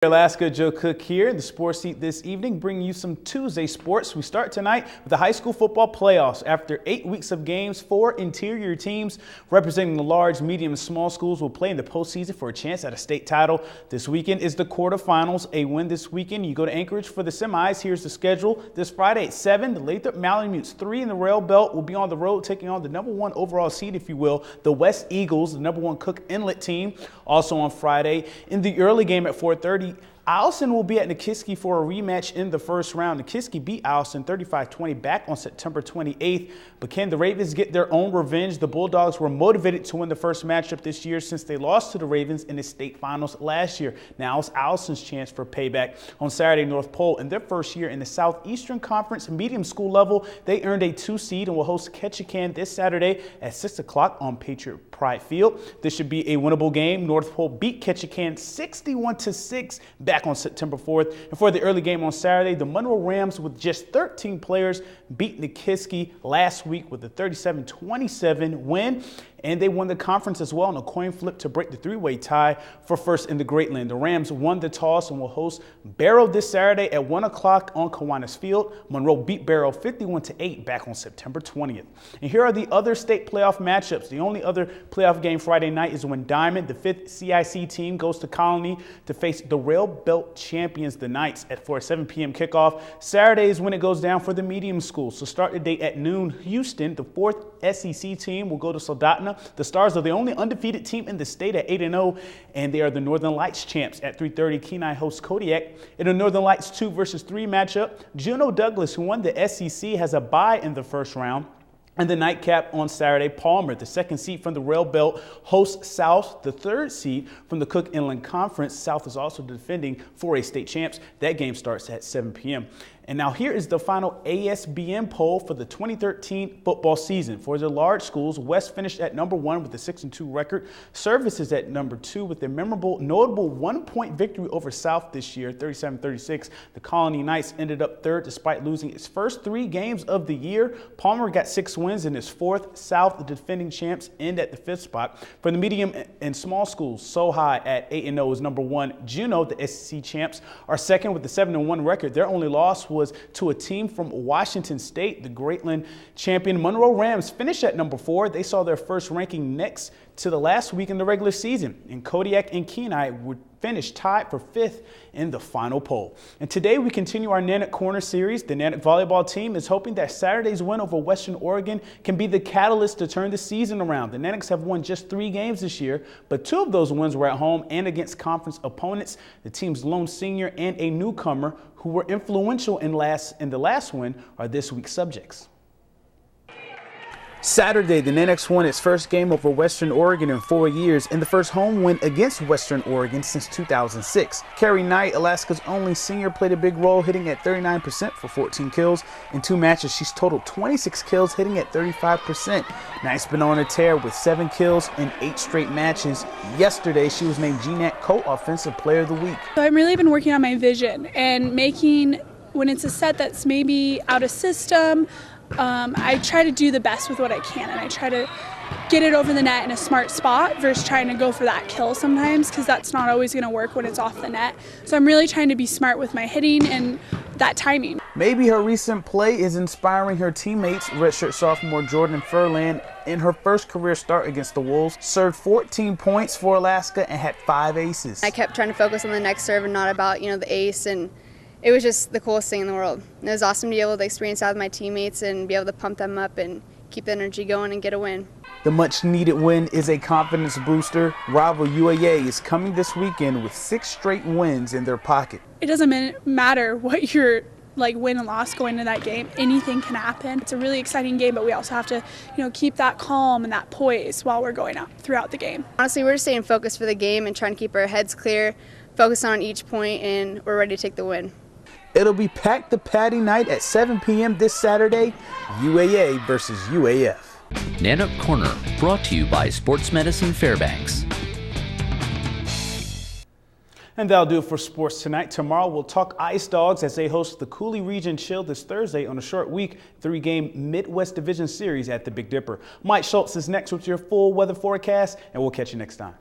Alaska, Joe Cook here, the Sports Seat this evening, bringing you some Tuesday sports. We start tonight with the high school football playoffs. After 8 weeks of games, 4 interior teams representing the large, medium, and small schools will play in the postseason for a chance at a state title. This weekend is the quarterfinals. A win this weekend, you go to Anchorage for the semis. Here's the schedule. This Friday at 7, the Lathrop Malamutes 3 in the Rail Belt will be on the road taking on the number 1 overall seed, if you will, the West Eagles, the number 1 Cook Inlet team. Also on Friday, in the early game at 4:30, Eielson will be at Nikiski for a rematch in the first round. Nikiski beat Eielson 35-20 back on September 28th. But can the Ravens get their own revenge? The Bulldogs were motivated to win the first matchup this year since they lost to the Ravens in the state finals last year. Now it's Eielson's chance for payback. On Saturday, North Pole, in their first year in the Southeastern Conference medium school level, they earned a 2 seed and will host Ketchikan this Saturday at 6 o'clock on Patriot Pride Field. This should be a winnable game. North Pole beat Ketchikan 61-6 back on September 4th. And for the early game on Saturday, the Monroe Rams, with just 13 players, beat Nikiski last week with a 37-27 win. And they won the conference as well in a coin flip to break the 3-way tie for first in the Greatland. The Rams won the toss and will host Barrow this Saturday at 1 o'clock on Kiwanis Field. Monroe beat Barrow 51-8 back on September 20th. And here are the other state playoff matchups. The only other playoff game Friday night is when Diamond, the 5th CIC team, goes to Colony to face the Rail Belt champions, the Knights, for a 7 p.m. kickoff. Saturday is when it goes down for the medium school. So start the date at noon. Houston, the 4th SEC team, will go to Soldotna. The Stars are the only undefeated team in the state at 8-0, and they are the Northern Lights champs. At 3:30, Kenai hosts Kodiak. In a Northern Lights 2 versus 3 matchup, Juneau Douglas, who won the SEC, has a bye in the first round. And the nightcap on Saturday, Palmer, the 2nd seed from the Rail Belt, hosts South, the 3rd seed from the Cook Inland Conference. South is also defending 4A state champs. That game starts at 7 p.m. And now here is the final ASBN poll for the 2013 football season. For the large schools, West finished at number 1 with a 6-2 record. Service is at number 2 with a notable 1-point victory over South this year, 37-36. The Colony Knights ended up 3rd despite losing its first 3 games of the year. Palmer got 6 wins in his 4th. South, the defending champs, end at the 5th spot. For the medium and small schools, So High at 8-0 is number 1. Juneau, the SEC champs, are 2nd with a 7-1 record. Their only loss was to a team from Washington State. The Greatland champion Monroe Rams finished at number 4. They saw their first ranking next to the last week in the regular season. And Kodiak and Kenai would finish tied for 5th in the final poll. And today we continue our Nanack Corner series. The Nanack volleyball team is hoping that Saturday's win over Western Oregon can be the catalyst to turn the season around. The Nanacks have won just 3 games this year, but 2 of those wins were at home and against conference opponents. The team's lone senior and a newcomer who were influential in the last win are this week's subjects. Saturday, the Nanacks won its first game over Western Oregon in 4 years and the first home win against Western Oregon since 2006. Carrie Knight, Alaska's only senior, played a big role, hitting at 39% for 14 kills. In 2 matches, she's totaled 26 kills, hitting at 35%. Knight's been on a tear with 7 kills in 8 straight matches. Yesterday, she was named GNAC Co-Offensive Player of the Week. So I've really been working on my vision and making, when it's a set that's maybe out of system, I try to do the best with what I can, and I try to get it over the net in a smart spot versus trying to go for that kill sometimes, because that's not always going to work when it's off the net. So I'm really trying to be smart with my hitting and that timing. Maybe her recent play is inspiring her teammates. Redshirt sophomore Jordan Furlan, in her first career start against the Wolves, served 14 points for Alaska and had 5 aces. I kept trying to focus on the next serve and not about, the ace, and it was just the coolest thing in the world. And it was awesome to be able to experience that with my teammates and be able to pump them up and keep the energy going and get a win. The much-needed win is a confidence booster. Rival UAA is coming this weekend with 6 straight wins in their pocket. It doesn't matter what your win and loss going into that game. Anything can happen. It's a really exciting game, but we also have to, keep that calm and that poise while we're going up throughout the game. Honestly, we're just staying focused for the game and trying to keep our heads clear, focus on each point, and we're ready to take the win. It'll be packed to Patty night at 7 p.m. this Saturday, UAA versus UAF. Nanack Corner, brought to you by Sports Medicine Fairbanks. And that'll do it for sports tonight. Tomorrow we'll talk Ice Dogs as they host the Coulee Region Chill this Thursday on a short week 3-game Midwest Division Series at the Big Dipper. Mike Schultz is next with your full weather forecast, and we'll catch you next time.